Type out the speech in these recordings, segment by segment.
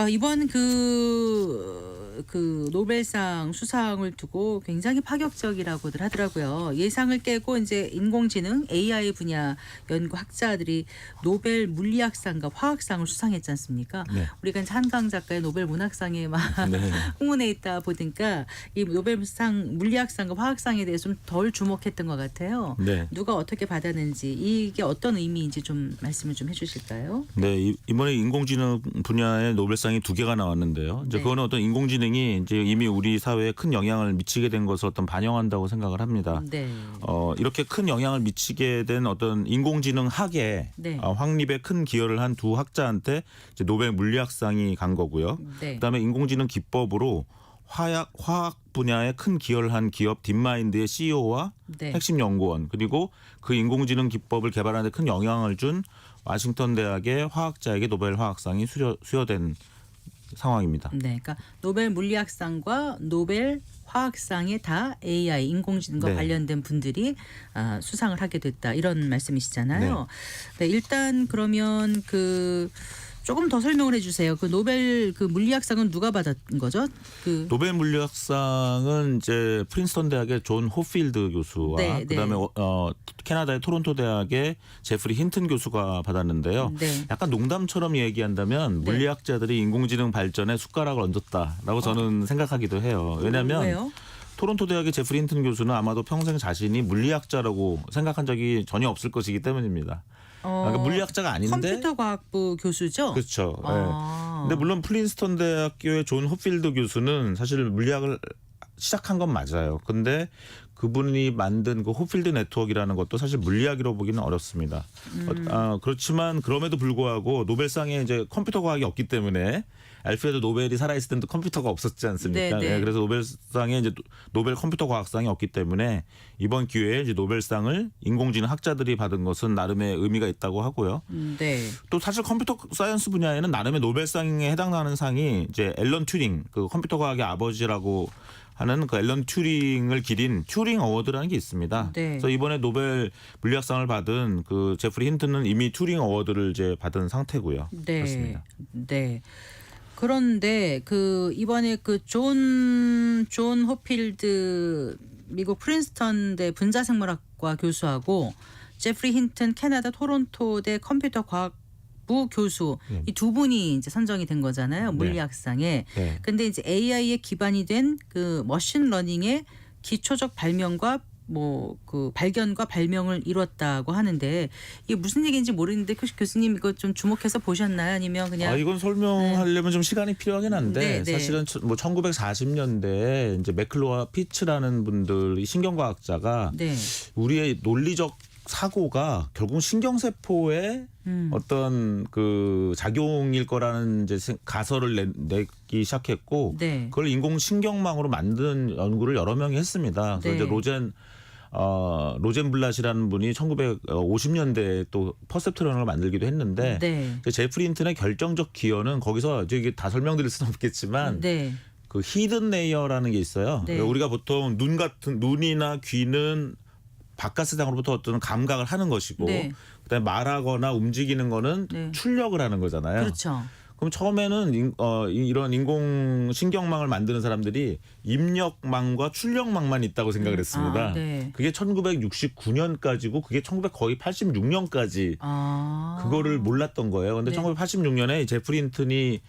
이번 노벨상 수상을 두고 굉장히 파격적이라고들 하더라고요. 예상을 깨고 이제 인공지능 AI 분야 연구 학자들이 노벨 물리학상과 화학상을 수상했지 않습니까? 네. 우리가 이제 한강 작가의 노벨 문학상에 막 네. 흥분해 있다 보니까 이 노벨상 물리학상과 화학상에 대해서 좀 덜 주목했던 것 같아요. 네. 누가 어떻게 받았는지 이게 어떤 의미인지 좀 말씀을 좀 해주실까요? 네, 이번에 인공지능 분야의 노벨상이 2개가 나왔는데요. 이제 네. 그거는 어떤 인공지능이 이제 이미 우리 사회에 큰 영향을 미치게 된 것을 어떤 반영한다고 생각을 합니다. 네. 이렇게 큰 영향을 미치게 된 어떤 인공지능 학에 네. 확립에 큰 기여를 한 두 학자한테 이제 노벨 물리학상이 간 거고요. 네. 그다음에 인공지능 기법으로 화학 분야에 큰 기여를 한 기업 딥마인드의 CEO와 네. 핵심 연구원, 그리고 그 인공지능 기법을 개발하는 데 큰 영향을 준 워싱턴 대학의 화학자에게 노벨 화학상이 수여된 상황입니다. 네, 그러니까 노벨 물리학상과 노벨 화학상에 다 AI 인공지능과 네. 관련된 분들이 수상을 하게 됐다 이런 말씀이시잖아요. 네, 일단 그러면 조금 더 설명을 해주세요. 노벨 물리학상은 누가 받은 거죠? 노벨 물리학상은 이제 프린스턴 대학의 존 호필드 교수와 네, 그다음에 캐나다의 토론토 대학의 제프리 힌튼 교수가 받았는데요. 네. 약간 농담처럼 얘기한다면 네. 물리학자들이 인공지능 발전에 숟가락을 얹었다라고 저는 생각하기도 해요. 왜냐하면 왜요? 토론토 대학의 제프리 힌튼 교수는 아마도 평생 자신이 물리학자라고 생각한 적이 전혀 없을 것이기 때문입니다. 그러니까 물리학자가 아닌데 컴퓨터 과학부 교수죠? 그렇죠. 네. 아. 근데 물론 프린스턴 대학교의 존 호필드 교수는 사실 물리학을 시작한 건 맞아요. 근데 그분이 만든 그 호필드 네트워크라는 것도 사실 물리학이라고 보기는 어렵습니다. 그렇지만 그럼에도 불구하고 노벨상에 이제 컴퓨터 과학이 없기 때문에 알프레드 노벨이 살아있을 때도 컴퓨터가 없었지 않습니까? 네, 네. 네, 그래서 노벨상에 이제 노벨 컴퓨터 과학상이 없기 때문에 이번 기회에 이제 노벨상을 인공지능 학자들이 받은 것은 나름의 의미가 있다고 하고요. 네. 또 사실 컴퓨터 사이언스 분야에는 나름의 노벨상에 해당하는 상이 이제 앨런 튜링, 그 컴퓨터 과학의 아버지라고 하는 그 앨런 튜링을 기린 튜링 어워드라는 게 있습니다. 네. 그래서 이번에 노벨 물리학상을 받은 그 제프리 힌튼은 이미 튜링 어워드를 이제 받은 상태고요. 네. 그렇습니다. 네. 그런데 이번에 존 호필드 미국 프린스턴대 분자생물학과 교수하고 제프리 힌튼 캐나다 토론토대 컴퓨터 과학부 교수 이 두 분이 이제 선정이 된 거잖아요. 물리학상에. 네. 근데 이제 AI에 기반이 된 머신 러닝의 기초적 발명과 발견과 발명을 이뤘다고 하는데 이게 무슨 얘기인지 모르는데 교수님 이거 좀 주목해서 보셨나요? 아니면 그냥 이건 설명하려면 좀 시간이 필요하긴 한데 네, 네. 사실은 1940년대에 이제 맥클로와 피츠라는 분들이 신경과학자가 네. 우리의 논리적 사고가 결국 신경세포의 어떤 그 작용일 거라는 이제 가설을 내기 시작했고 네. 그걸 인공신경망으로 만든 연구를 여러 명이 했습니다. 그래서 네. 이제 로젠블랏이라는 분이 1950년대에 또 퍼셉트론을 만들기도 했는데 네. 제프리 힌튼의 결정적 기여는 거기서 이게 다 설명드릴 수는 없겠지만 네. 그 히든 레이어라는 게 있어요. 네. 우리가 보통 눈이나 귀는 바깥 세상으로부터 어떤 감각을 하는 것이고 네. 그다음에 말하거나 움직이는 거는 네. 출력을 하는 거잖아요. 그렇죠. 그럼 처음에는 이런 인공신경망을 만드는 사람들이 입력망과 출력망만 있다고 생각을 했습니다. 네. 그게 1969년까지고 그게 거의 86년까지 그거를 몰랐던 거예요. 근데 네. 1986년에 제프리 힌튼이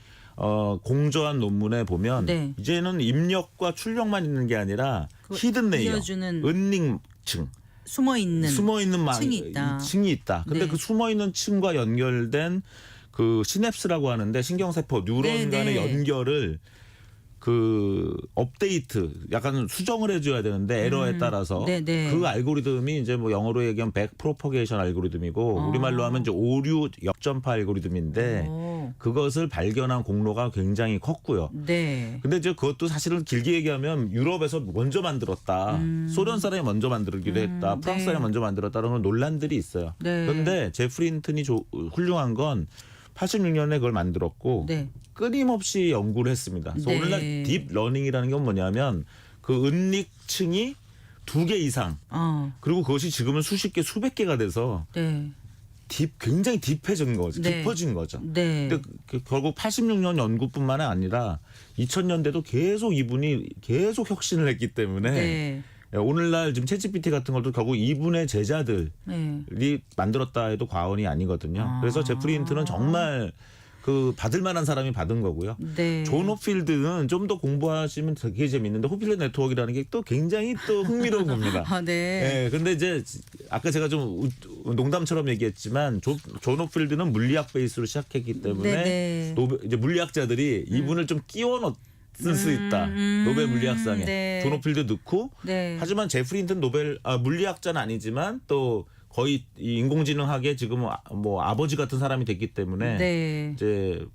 공저한 논문에 보면 네. 이제는 입력과 출력만 있는 게 아니라 히든 레이어, 이어주는 은닉층, 숨어 있는 층이 있다. 근데 네. 그 숨어 있는 층과 연결된 그 시냅스라고 하는데 신경세포 뉴런 네, 간의 네. 연결을 업데이트 약간 수정을 해줘야 되는데 에러에 따라서 네, 네. 그 알고리즘이 이제 영어로 얘기하면 백 프로퍼게이션 알고리즘이고 우리말로 하면 이제 오류 역전파 알고리즘인데 그것을 발견한 공로가 굉장히 컸고요. 네. 근데 이제 그것도 사실은 길게 얘기하면 유럽에서 먼저 만들었다. 소련 사람이 먼저 만들기도 했다. 프랑스 사람이 먼저 만들었다는 논란들이 있어요. 네. 그런데 제프리 힌튼이 훌륭한 건 86년에 그걸 만들었고 네. 끊임없이 연구를 했습니다. 그래서 네. 오늘날 딥러닝이라는 건 뭐냐면 그 은닉층이 2개 이상 그리고 그것이 지금은 수십 개 수백 개가 돼서 네. 굉장히 딥해진 거죠. 네. 깊어진 거죠. 네. 근데 결국 86년 연구뿐만 아니라 2000년대도 계속 이분이 계속 혁신을 했기 때문에 네. 오늘날 지금 챗GPT 같은 것도 결국 이분의 제자들이 네. 만들었다 해도 과언이 아니거든요. 아. 그래서 제프리 힌트는 정말 그 받을 만한 사람이 받은 거고요. 네. 존 호필드는 좀 더 공부하시면 되게 재밌는데 호필드 네트워크라는 게 또 굉장히 또 흥미로운 겁니다. 아, 네. 예, 근데 이제 아까 제가 좀 농담처럼 얘기했지만 존 호필드는 물리학 베이스로 시작했기 때문에 네. 이제 물리학자들이 이분을 좀 끼워 넣을 수 있다. 노벨 물리학상에 네. 존 호필드 넣고 네. 하지만 제프리 힌트는 물리학자는 아니지만 또 거의 이 인공지능학의 지금 뭐 아버지 같은 사람이 됐기 때문에 네. 이제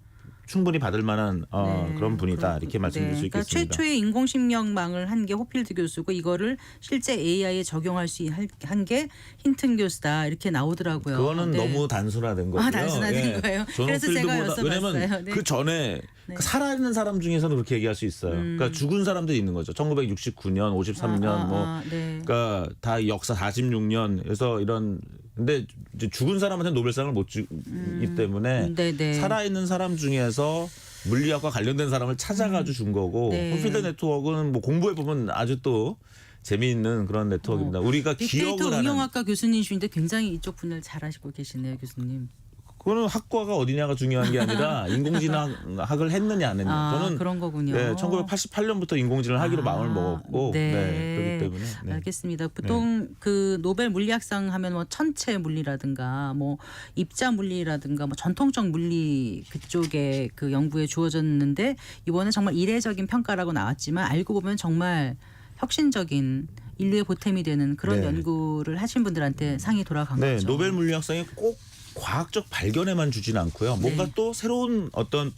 충분히 받을 만한 네. 그런 분이다 이렇게 말씀드릴 수 그러니까 있겠습니다. 최초의 인공심령망을 한 게 호필드 교수고 이거를 실제 AI에 적용할 수 한 게 힌튼 교수다 이렇게 나오더라고요. 그거는 네. 너무 단순화된 거고요. 아, 단순화된 거예요? 존 그래서 제가 호필드보다 여쭤봤어요. 왜냐하면 네. 그 전에 네. 살아있는 사람 중에서는 그렇게 얘기할 수 있어요. 그러니까 죽은 사람들이 있는 거죠. 1969년, 53년 네. 그러니까 다 역사 46년 그래서 이런 근데 이제 죽은 사람한테 노벨상을 못 주기 때문에 네. 살아있는 사람 중에서 물리학과 관련된 사람을 찾아가지고 준 거고 네. 호필드 네트워크는 뭐 공부해 보면 아주 또 재미있는 그런 네트워크입니다. 우리가 빅데이터 기억을 하는 응용학과 교수님이신데 굉장히 이쪽 분야를 잘 하시고 계시네요, 교수님. 그거는 학과가 어디냐가 중요한 게 아니라 인공지능학을 했느냐 안 했느냐. 저는 그런 거군요. 네, 1988년부터 인공지능을 하기로 마음을 먹었고 네. 그렇기 때문에 네. 알겠습니다. 보통 그 노벨 물리학상 하면 뭐 천체 물리라든가 뭐 입자 물리라든가 뭐 전통적 물리 그쪽에 그 연구에 주어졌는데 이번에 정말 이례적인 평가라고 나왔지만 알고 보면 정말 혁신적인 인류의 보탬이 되는 그런 네. 연구를 하신 분들한테 상이 돌아간 네, 거죠. 노벨 물리학상이 꼭 과학적 발견에만 주진 않고요. 뭔가 네. 또 새로운 어떤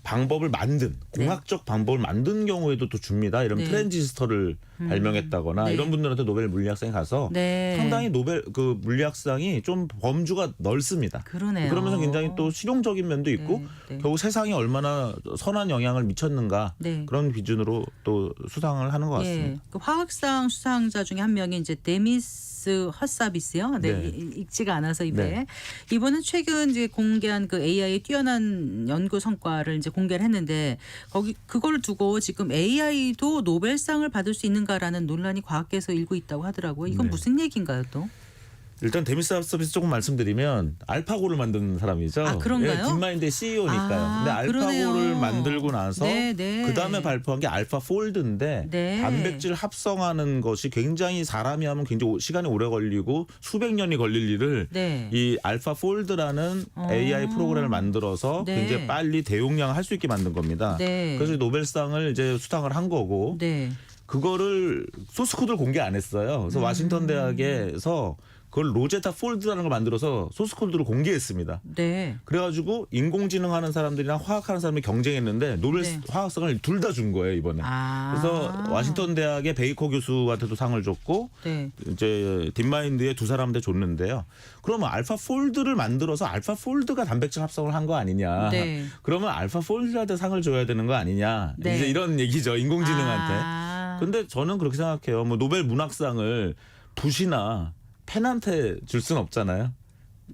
방법을 만든 공학적 방법을 만든 경우에도 또 줍니다. 이런 네. 트랜지스터를 발명했다거나 네. 이런 분들한테 노벨 물리학상에 가서 네. 상당히 노벨 그 물리학상이 좀 범주가 넓습니다. 그러네요. 그러면서 굉장히 또 실용적인 면도 있고 네. 결국 세상에 얼마나 선한 영향을 미쳤는가 네. 그런 기준으로 또 수상을 하는 것 같습니다. 예, 그 화학상 수상자 중에 한 명이 이제 데미스 허사비스요. 네, 네. 읽지가 않아서 입에 네. 이번은 최근 이제 공개한 그 AI의 뛰어난 연구 성과를 이제 공개를 했는데 거기 그걸 두고 지금 AI도 노벨상을 받을 수 있는가라는 논란이 과학계에서 일고 있다고 하더라고요. 이건 네. 무슨 얘기인가요, 또? 일단 데미스 서비스 조금 말씀드리면 알파고를 만든 사람이죠. 아, 그런가요? 예, 딥마인드의 CEO니까요. 아, 근데 알파고를 그러네요. 만들고 나서 네, 네. 그다음에 발표한 게 알파 폴드인데 네. 단백질 합성하는 것이 굉장히 사람이 하면 굉장히 시간이 오래 걸리고 수백 년이 걸릴 일을 네. 이 알파 폴드라는 AI 프로그램을 만들어서 네. 굉장히 빨리 대용량을 할 수 있게 만든 겁니다. 네. 그래서 노벨상을 이제 수상을 한 거고 네. 그거를 소스 코드를 공개 안 했어요. 그래서 와싱턴 대학에서 그걸 로제타 폴드라는 걸 만들어서 소스 코드를 공개했습니다. 네. 그래가지고 인공지능 하는 사람들이랑 화학하는 사람이 경쟁했는데 노벨 네. 화학상을 둘 다 준 거예요 이번에. 아. 그래서 와싱턴 대학의 베이커 교수한테도 상을 줬고 네. 이제 딥마인드의 두 사람한테 줬는데요. 그러면 알파 폴드를 만들어서 알파 폴드가 단백질 합성을 한 거 아니냐. 네. 그러면 알파 폴드한테 상을 줘야 되는 거 아니냐. 네. 이제 이런 얘기죠 인공지능한테. 아. 근데 저는 그렇게 생각해요. 뭐 노벨 문학상을 붓이나 펜한테 줄 수는 없잖아요.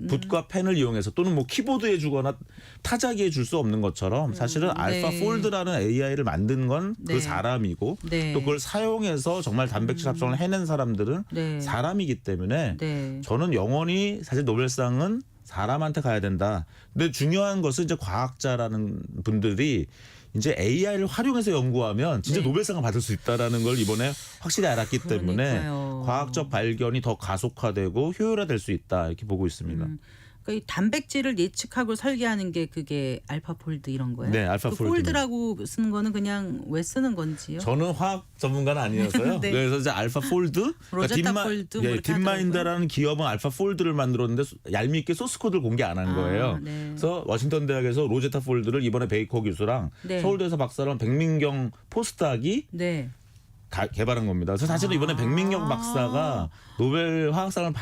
붓과 펜을 이용해서 또는 뭐 키보드에 주거나 타자기에 줄 수 없는 것처럼 사실은 알파 폴드라는 AI를 만든 건 그 네. 사람이고 네. 또 그걸 사용해서 정말 단백질 합성을 해낸 사람들은 네. 사람이기 때문에 네. 저는 영원히 사실 노벨상은 사람한테 가야 된다. 근데 중요한 것은 이제 과학자라는 분들이 이제 AI를 활용해서 연구하면 진짜 네. 노벨상을 받을 수 있다라는 걸 이번에 확실히 알았기 때문에 그러니까요. 과학적 발견이 더 가속화되고 효율화될 수 있다 이렇게 보고 있습니다. 그러니까 이 단백질을 예측하고 설계하는 게 그게 알파폴드 이런 거예요? 네, 알파 그 폴드는. 폴드라고 쓰는 거는 그냥 왜 쓰는 건지요? 저는 화학 전문가는 아니어서요. 네. 그래서 이제 알파 폴드, 로제타 폴드 뭐 이렇게 딥마인드라는 기업은 알파 폴드를 만들었는데 얄밉게 소스 코드를 공개 안 한 거예요. 네. 그래서 워싱턴 대학에서 로제타 폴드를 이번에 베이커 교수랑 네. 서울대에서 박사랑 백민경 포스닥이 네. 개발한 겁니다. 그래서 사실은 이번에 백민경 박사가 노벨 화학상을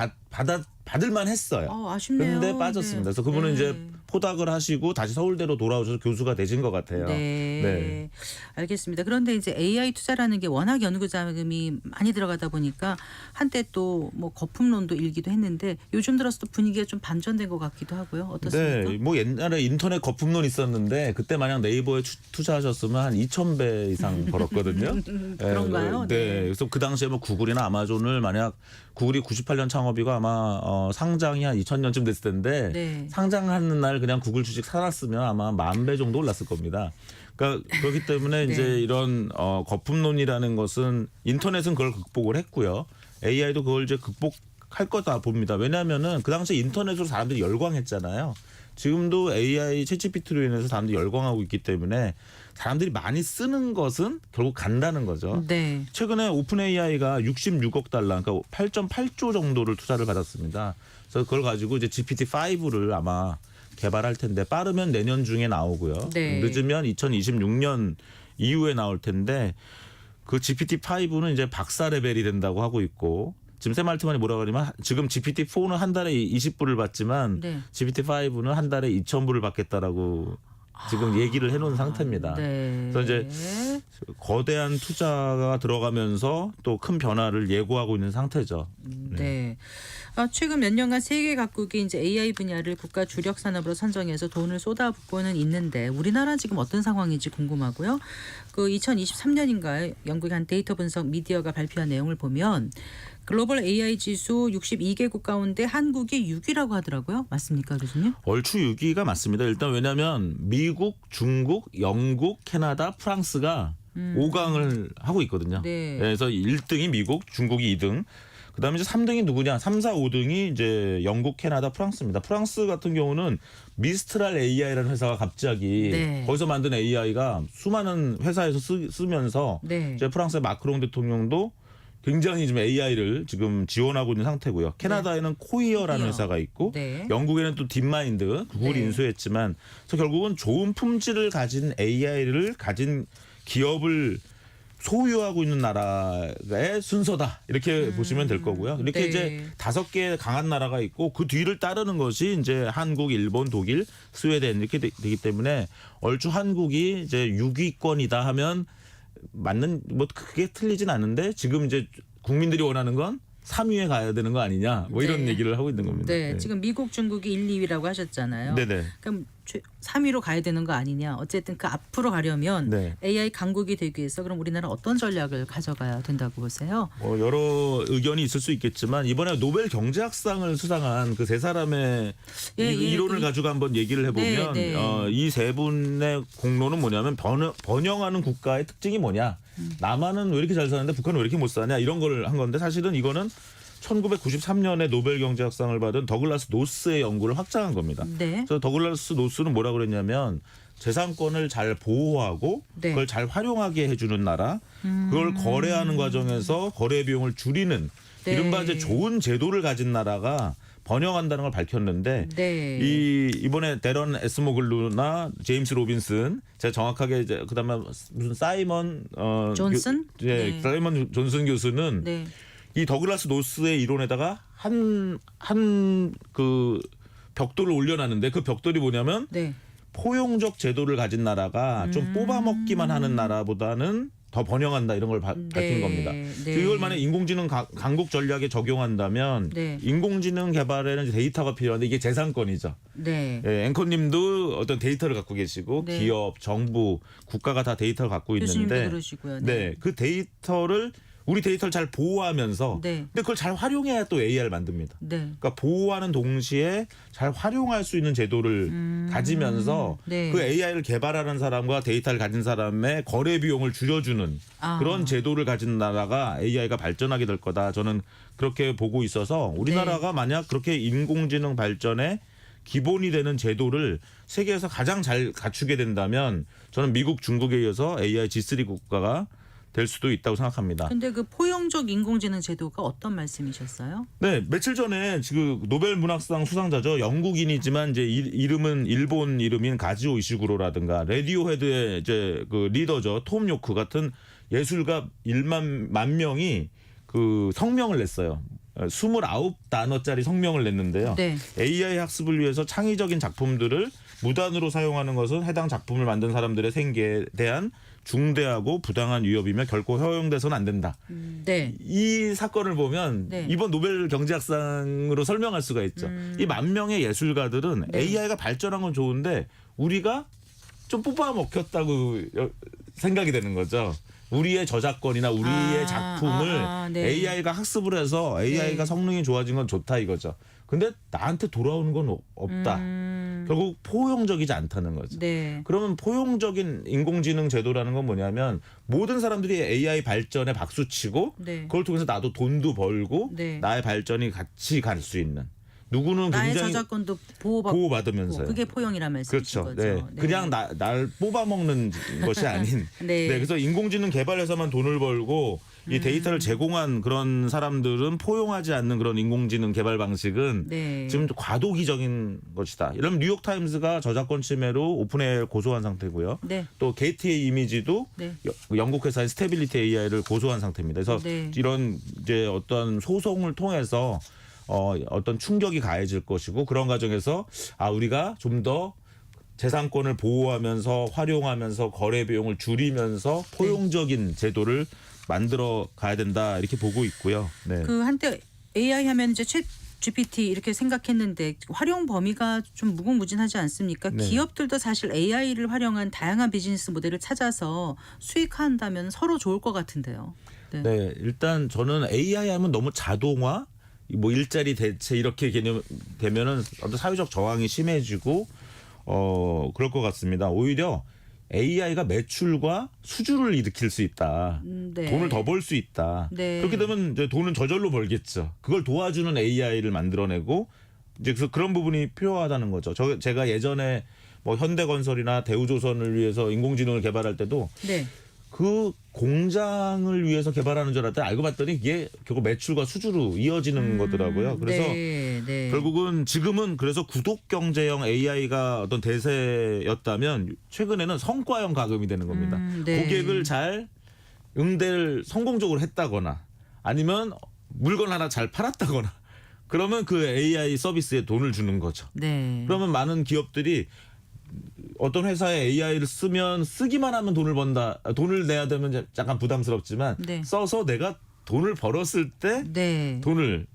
받을 만했어요. 아쉽네요. 그런데 빠졌습니다. 네. 그래서 그분은 네. 이제 포닥을 하시고 다시 서울대로 돌아오셔서 교수가 되신 것 같아요. 네. 알겠습니다. 그런데 이제 AI 투자라는 게 워낙 연구 자금이 많이 들어가다 보니까 한때 또 뭐 거품론도 일기도 했는데 요즘 들어서 또 분위기가 좀 반전된 것 같기도 하고요. 어떻습니까? 네, 뭐 옛날에 인터넷 거품론 있었는데 그때 만약 네이버에 투자하셨으면 한 2,000배 이상 벌었거든요. 그런가요? 네. 그래서 그 당시에 뭐 구글이나 아마존을 만약 구글이 98년 창업이고 아마 상장이 한 2000년쯤 됐을 텐데 네. 상장하는 날 그냥 구글 주식 사놨으면 아마 10,000배 정도 올랐을 겁니다. 그러니까 그렇기 때문에 네. 이제 이런 거품론이라는 것은 인터넷은 그걸 극복을 했고요. AI도 그걸 이제 극복할 거다 봅니다. 왜냐하면은 그 당시에 인터넷으로 사람들이 열광했잖아요. 지금도 AI 챗GPT로 인해서 사람들이 열광하고 있기 때문에 사람들이 많이 쓰는 것은 결국 간다는 거죠. 네. 최근에 오픈 AI가 66억 달러, 그러니까 8.8조 정도를 투자를 받았습니다. 그래서 그걸 가지고 이제 GPT-5를 아마 개발할 텐데 빠르면 내년 중에 나오고요. 네. 늦으면 2026년 이후에 나올 텐데 그 GPT-5는 이제 박사 레벨이 된다고 하고 있고 지금 샘 알트만이 뭐라고 그러냐면 지금 GPT-4는 한 달에 20불을 받지만 네. GPT-5는 한 달에 2,000불을 받겠다라고 지금 얘기를 해놓은 상태입니다. 네. 그래서 이제 거대한 투자가 들어가면서 또 큰 변화를 예고하고 있는 상태죠. 네. 최근 몇 년간 세계 각국이 이제 AI 분야를 국가 주력 산업으로 선정해서 돈을 쏟아붓고는 있는데 우리나라는 지금 어떤 상황인지 궁금하고요. 그 2023년인가요? 영국의 한 데이터 분석 미디어가 발표한 내용을 보면 글로벌 AI 지수 62개국 가운데 한국이 6위라고 하더라고요. 맞습니까, 교수님? 얼추 6위가 맞습니다. 일단 왜냐하면 미국, 중국, 영국, 캐나다, 프랑스가 5강을 하고 있거든요. 네. 그래서 1등이 미국, 중국이 2등. 그다음에 이제 3등이 누구냐? 3, 4, 5등이 이제 영국, 캐나다, 프랑스입니다. 프랑스 같은 경우는 미스트랄 AI라는 회사가 갑자기 네. 거기서 만든 AI가 수많은 회사에서 쓰면서 네. 이제 프랑스의 마크롱 대통령도 굉장히 지금 AI를 지금 지원하고 있는 상태고요. 캐나다에는 코이어라는 코이어. 회사가 있고 네. 영국에는 또 딥마인드 구글이 네. 인수했지만 그래서 결국은 좋은 품질을 가진 AI를 가진 기업을 소유하고 있는 나라의 순서다 이렇게 보시면 될 거고요. 이렇게 네. 이제 5개 강한 나라가 있고 그 뒤를 따르는 것이 이제 한국, 일본, 독일, 스웨덴 이렇게 되기 때문에 얼추 한국이 이제 6위권이다 하면 맞는 뭐 그게 틀리진 않은데 지금 이제 국민들이 원하는 건 3위에 가야 되는 거 아니냐 뭐 이런 네. 얘기를 하고 있는 겁니다. 네. 지금 미국, 중국이 1, 2위라고 하셨잖아요. 네네. 그럼 3위로 가야 되는 거 아니냐. 어쨌든 그 앞으로 가려면 네. AI 강국이 되기 위해서 그럼 우리나라 어떤 전략을 가져가야 된다고 보세요? 여러 의견이 있을 수 있겠지만 이번에 노벨 경제학상을 수상한 그 세 사람의 이론을 가지고 한번 얘기를 해보면 네, 네. 이 세 분의 공로는 뭐냐면 번영하는 국가의 특징이 뭐냐. 남한은 왜 이렇게 잘 사는데 북한은 왜 이렇게 못 사냐 이런 걸 한 건데 사실은 이거는 1993년에 노벨 경제학상을 받은 더글라스 노스의 연구를 확장한 겁니다. 네. 그래서 더글라스 노스는 뭐라고 그랬냐면 재산권을 잘 보호하고 네. 그걸 잘 활용하게 해주는 나라, 그걸 거래하는 과정에서 거래 비용을 줄이는 네. 이른바 이제 좋은 제도를 가진 나라가 번영한다는 걸 밝혔는데 네. 이번에 데런 에스모글루나 제임스 로빈슨 제가 정확하게 이제 그다음에 무슨 사이먼 존슨? 네. 사이먼 존슨 교수는 네. 이 더글라스 노스의 이론에다가 한 그 벽돌을 올려놨는데 그 벽돌이 뭐냐면 네. 포용적 제도를 가진 나라가 좀 뽑아먹기만 하는 나라보다는 더 번영한다 이런 걸 밝힌 겁니다. 네. 이걸 만약 인공지능 강국 전략에 적용한다면 네. 인공지능 개발에는 이제 데이터가 필요한데 이게 재산권이죠. 네. 예, 앵커님도 어떤 데이터를 갖고 계시고 네. 기업, 정부, 국가가 다 데이터를 갖고 교수님도 있는데 그러시고요. 네, 그 데이터를 우리 데이터를 잘 보호하면서 네. 근데 그걸 잘 활용해야 또 AI를 만듭니다. 네. 그러니까 보호하는 동시에 잘 활용할 수 있는 제도를 가지면서 네. 그 AI를 개발하는 사람과 데이터를 가진 사람의 거래 비용을 줄여주는 그런 제도를 가진 나라가 AI가 발전하게 될 거다. 저는 그렇게 보고 있어서 우리나라가 네. 만약 그렇게 인공지능 발전에 기본이 되는 제도를 세계에서 가장 잘 갖추게 된다면 저는 미국, 중국에 이어서 AI G3 국가가 될 수도 있다고 생각합니다. 근데 그 포용적 인공지능 제도가 어떤 말씀이셨어요? 네, 며칠 전에 지금 노벨 문학상 수상자죠. 영국인이지만 이제 이름은 일본 이름인 가지오 이시구로라든가 레디오헤드의 이제 그 리더죠. 톰 요크 같은 예술가 1만 명이 그 성명을 냈어요. 29단어짜리 성명을 냈는데요. 네. AI 학습을 위해서 창의적인 작품들을 무단으로 사용하는 것은 해당 작품을 만든 사람들의 생계에 대한 중대하고 부당한 위협이며 결코 허용돼서는 안 된다. 네. 이 사건을 보면 네. 이번 노벨 경제학상으로 설명할 수가 있죠. 이 10,000명의 예술가들은 네. AI가 발전한 건 좋은데 우리가 좀 뽑아먹혔다고 생각이 되는 거죠. 우리의 저작권이나 우리의 작품을 네. AI가 학습을 해서 AI가 네. 성능이 좋아진 건 좋다 이거죠. 근데 나한테 돌아오는 건 없다. 결국 포용적이지 않다는 거죠. 네. 그러면 포용적인 인공지능 제도라는 건 뭐냐면 모든 사람들이 AI 발전에 박수치고 네. 그걸 통해서 나도 돈도 벌고 네. 나의 발전이 같이 갈 수 있는 누구는 나의 굉장히 저작권도 보호받으면서요. 그게 포용이란 말씀이신 그렇죠. 거죠. 네. 그냥 날 뽑아먹는 것이 아닌. 네. 네. 그래서 인공지능 개발에서만 돈을 벌고 이 데이터를 제공한 그런 사람들은 포용하지 않는 그런 인공지능 개발 방식은 네. 지금 과도기적인 것이다. 이러면 뉴욕타임스가 저작권 침해로 오픈AI를 고소한 상태고요. 네. 또 게이트웨이 이미지도 네. 영국 회사인 스테빌리티 AI를 고소한 상태입니다. 그래서 네. 이런 이제 어떤 소송을 통해서 어떤 충격이 가해질 것이고 그런 과정에서 우리가 좀 더 재산권을 보호하면서 활용하면서 거래 비용을 줄이면서 포용적인 제도를 만들어 가야 된다 이렇게 보고 있고요. 네. 그 한때 AI 하면 이제 챗 GPT 이렇게 생각했는데 활용 범위가 좀 무궁무진하지 않습니까? 네. 기업들도 사실 AI를 활용한 다양한 비즈니스 모델을 찾아서 수익화한다면 서로 좋을 것 같은데요. 네. 네, 일단 저는 AI 하면 너무 자동화, 뭐 일자리 대체 이렇게 개념 되면은 어떤 사회적 저항이 심해지고 그럴 것 같습니다. 오히려 AI가 매출과 수주를 일으킬 수 있다. 네. 돈을 더 벌 수 있다. 네. 그렇게 되면 이제 돈은 저절로 벌겠죠. 그걸 도와주는 AI를 만들어내고 이제 그래서 그런 부분이 필요하다는 거죠. 제가 예전에 뭐 현대건설이나 대우조선을 위해서 인공지능을 개발할 때도 네. 그 공장을 위해서 개발하는 줄 알았더니 알고 봤더니 이게 결국 매출과 수주로 이어지는 거더라고요. 그래서 네. 결국은 지금은 그래서 구독 경제형 AI가 어떤 대세였다면 최근에는 성과형 가금이 되는 겁니다. 네. 고객을 잘 응대를 성공적으로 했다거나 아니면 물건 하나 잘 팔았다거나 그러면 그 AI 서비스에 돈을 주는 거죠. 네. 그러면 많은 기업들이 어떤 회사에 AI를 쓰면 쓰기만 하면 돈을 번다. 돈을 내야 되면 약간 부담스럽지만 네. 써서 내가 돈을 벌었을 때 네. 돈을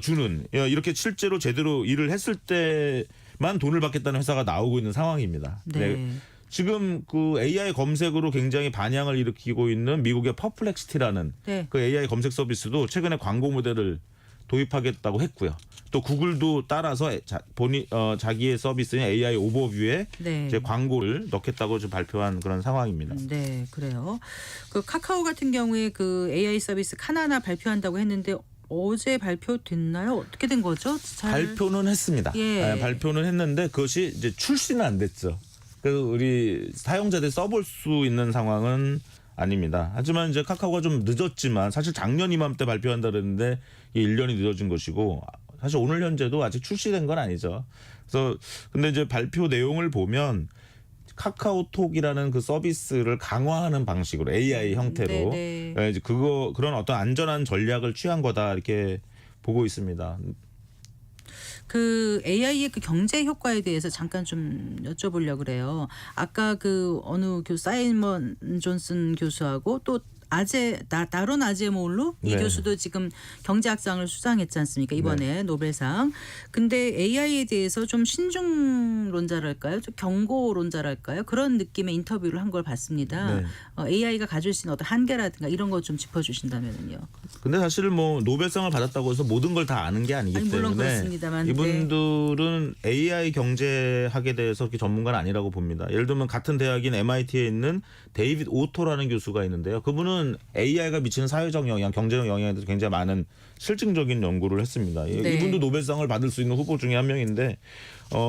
주는 이렇게 실제로 제대로 일을 했을 때만 돈을 받겠다는 회사가 나오고 있는 상황입니다. 네. 지금 그 AI 검색으로 굉장히 반향을 일으키고 있는 미국의 퍼플렉시티라는 네. 그 AI 검색 서비스도 최근에 광고 모델을 도입하겠다고 했고요. 또 구글도 따라서 자기의 서비스인 AI 오버뷰에 네. 이제 광고를 넣겠다고 지금 발표한 그런 상황입니다. 네, 그래요. 그 카카오 같은 경우에 그 AI 서비스 카나나 발표한다고 했는데 어제 발표됐나요? 어떻게 된 거죠? 발표는 했습니다. 예. 발표는 했는데 그것이 이제 출시는 안 됐죠. 그래서 우리 사용자들이 써볼 수 있는 상황은 아닙니다. 하지만 이제 카카오가 좀 늦었지만 사실 작년 이맘때 발표한다 그랬는데 1년이 늦어진 것이고 사실 오늘 현재도 아직 출시된 건 아니죠. 그래서 근데 이제 발표 내용을 보면 카카오톡이라는 그 서비스를 강화하는 방식으로 AI 형태로 네네. 이제 그런 어떤 안전한 전략을 취한 거다 이렇게 보고 있습니다. 그 AI의 그 경제 효과에 대해서 잠깐 좀 여쭤보려고 그래요. 아까 그 어느 사이먼 존슨 교수하고 또 나론 아제모울로 이 네. 교수도 지금 경제학상을 수상했지 않습니까? 이번에 노벨상. 근데 AI에 대해서 좀 신중론자랄까요? 좀 경고론자랄까요? 그런 느낌의 인터뷰를 한 걸 봤습니다. 네. AI가 가질 수 있는 어떤 한계라든가 이런 거 좀 짚어주신다면요. 근데 사실 뭐 노벨상을 받았다고 해서 모든 걸 다 아는 게 아니기 물론 때문에 그렇습니다만, 이분들은 AI 경제학에 대해서 그렇게 전문가는 아니라고 봅니다. 예를 들면 같은 대학인 MIT에 있는 데이빗 오토라는 교수가 있는데요. 그분은 AI가 미치는 사회적 영향, 경제적 영향에 대해서 굉장히 많은 실증적인 연구를 했습니다. 네. 이분도 노벨상을 받을 수 있는 후보 중에 한 명인데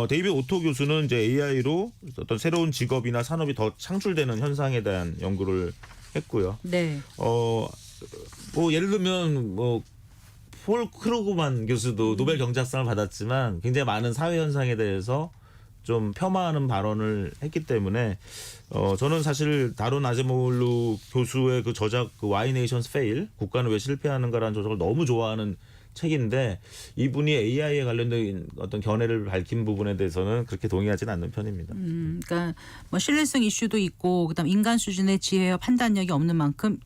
데이빗 오토 교수는 이제 AI로 어떤 새로운 직업이나 산업이 더 창출되는 현상에 대한 연구를 했고요. 네. 뭐 예를 들면 뭐 폴 크루그만 교수도 노벨 경제학상을 받았지만 굉장히 많은 사회 현상에 대해서 좀 폄하하는 발언을 했기 때문에 저는 사실 다론 아제모울루 교수의 그 저작 그 Why Nations Fail 국가는 왜 실패하는가라는 저작을 너무 좋아하는 책인데 이분이 AI에 관련된 어떤 견해를 밝힌 부분에 대해서는 그렇게 동의하지는 않는 편입니다. 그러니까 뭐 신뢰성 이슈도 있고 그다음 인간 수준의 지혜와 판단력이 없는 만큼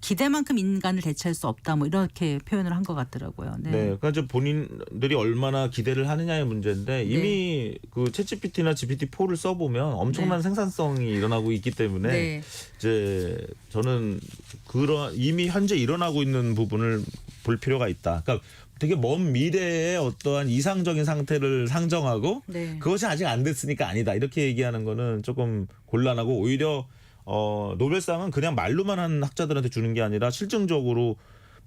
기대만큼 인간을 대체할 수 없다. 뭐 이렇게 표현을 한 것 같더라고요. 네. 그러니까 이제 본인들이 얼마나 기대를 하느냐의 문제인데 이미 그 챗GPT나 GPT-4를 써보면 엄청난 생산성이 일어나고 있기 때문에 네. 이제 저는 그런 이미 현재 일어나고 있는 부분을 볼 필요가 있다. 그러니까 되게 먼 미래의 어떠한 이상적인 상태를 상정하고 네. 그것이 아직 안 됐으니까 아니다. 이렇게 얘기하는 거는 조금 곤란하고 오히려 노벨상은 그냥 말로만 한 학자들한테 주는 게 아니라 실증적으로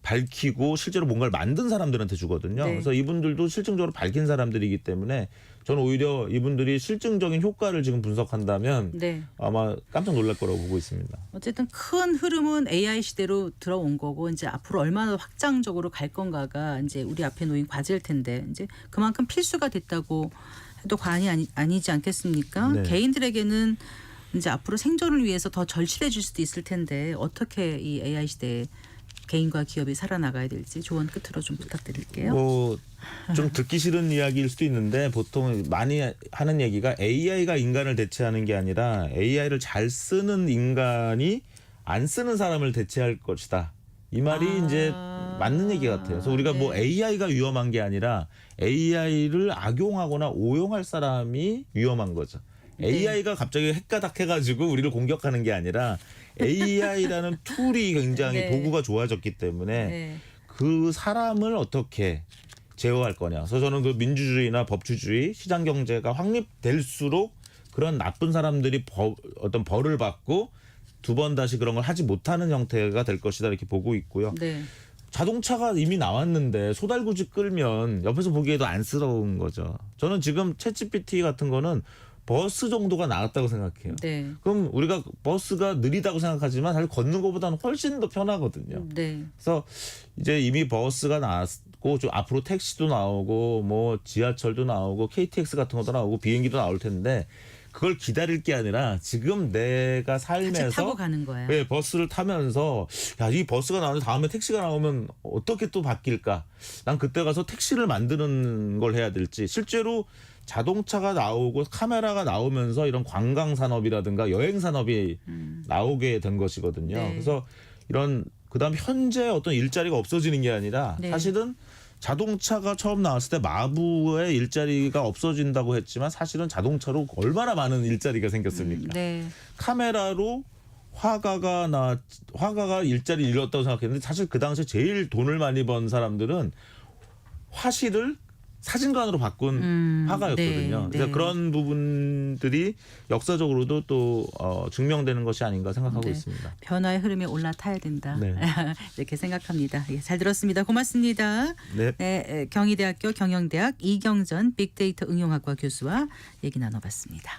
밝히고 실제로 뭔가를 만든 사람들한테 주거든요. 네. 그래서 이분들도 실증적으로 밝힌 사람들이기 때문에 저는 오히려 이분들이 실증적인 효과를 지금 분석한다면 네. 아마 깜짝 놀랄 거라고 보고 있습니다. 어쨌든 큰 흐름은 AI 시대로 들어온 거고 이제 앞으로 얼마나 확장적으로 갈 건가가 이제 우리 앞에 놓인 과제일 텐데 이제 그만큼 필수가 됐다고 해도 과언이 아니지 않겠습니까? 네. 개인들에게는 이제 앞으로 생존을 위해서 더 절실해질 수도 있을 텐데 어떻게 이 AI 시대에 개인과 기업이 살아나가야 될지 조언 끝으로 좀 부탁드릴게요. 뭐 좀 듣기 싫은 이야기일 수도 있는데 보통 많이 하는 얘기가 AI가 인간을 대체하는 게 아니라 AI를 잘 쓰는 인간이 안 쓰는 사람을 대체할 것이다. 이 말이 이제 맞는 얘기 같아요. 그래서 우리가 뭐 AI가 위험한 게 아니라 AI를 악용하거나 오용할 사람이 위험한 거죠. AI가 갑자기 핵가닥해가지고 우리를 공격하는 게 아니라 AI라는 툴이 굉장히 도구가 좋아졌기 때문에 그 사람을 어떻게 제어할 거냐. 그래서 저는 그 민주주의나 법치주의, 시장 경제가 확립될수록 그런 나쁜 사람들이 어떤 벌을 받고 두 번 다시 그런 걸 하지 못하는 형태가 될 것이다 이렇게 보고 있고요. 네. 자동차가 이미 나왔는데 소달구지 끌면 옆에서 보기에도 안쓰러운 거죠. 저는 지금 챗GPT 같은 거는 버스 정도가 나았다고 생각해요. 네. 그럼 우리가 버스가 느리다고 생각하지만 사실 걷는 것보다는 훨씬 더 편하거든요. 네. 그래서 이제 이미 버스가 나왔고 좀 앞으로 택시도 나오고 뭐 지하철도 나오고 KTX 같은 것도 나오고 비행기도 나올 텐데 그걸 기다릴 게 아니라 지금 내가 살면서 같이 타고 가는 거야. 네, 버스를 타면서 야, 이 버스가 나오는데 다음에 택시가 나오면 어떻게 또 바뀔까? 난 그때 가서 택시를 만드는 걸 해야 될지 실제로 자동차가 나오고 카메라가 나오면서 이런 관광 산업이라든가 여행 산업이 나오게 된 것이거든요. 네. 그래서 이런 그다음 현재 어떤 일자리가 없어지는 게 아니라 사실은 자동차가 처음 나왔을 때 마부의 일자리가 없어진다고 했지만 사실은 자동차로 얼마나 많은 일자리가 생겼습니까? 카메라로 화가가 일자리를 잃었다고 생각했는데 사실 그 당시에 제일 돈을 많이 번 사람들은 화실을 사진관으로 바꾼 화가였거든요. 그래서 그런 부분들이 역사적으로도 또 증명되는 것이 아닌가 생각하고 있습니다. 변화의 흐름에 올라타야 된다. 네. 이렇게 생각합니다. 예, 잘 들었습니다. 고맙습니다. 네. 경희대학교 경영대학 이경전 빅데이터 응용학과 교수와 얘기 나눠봤습니다.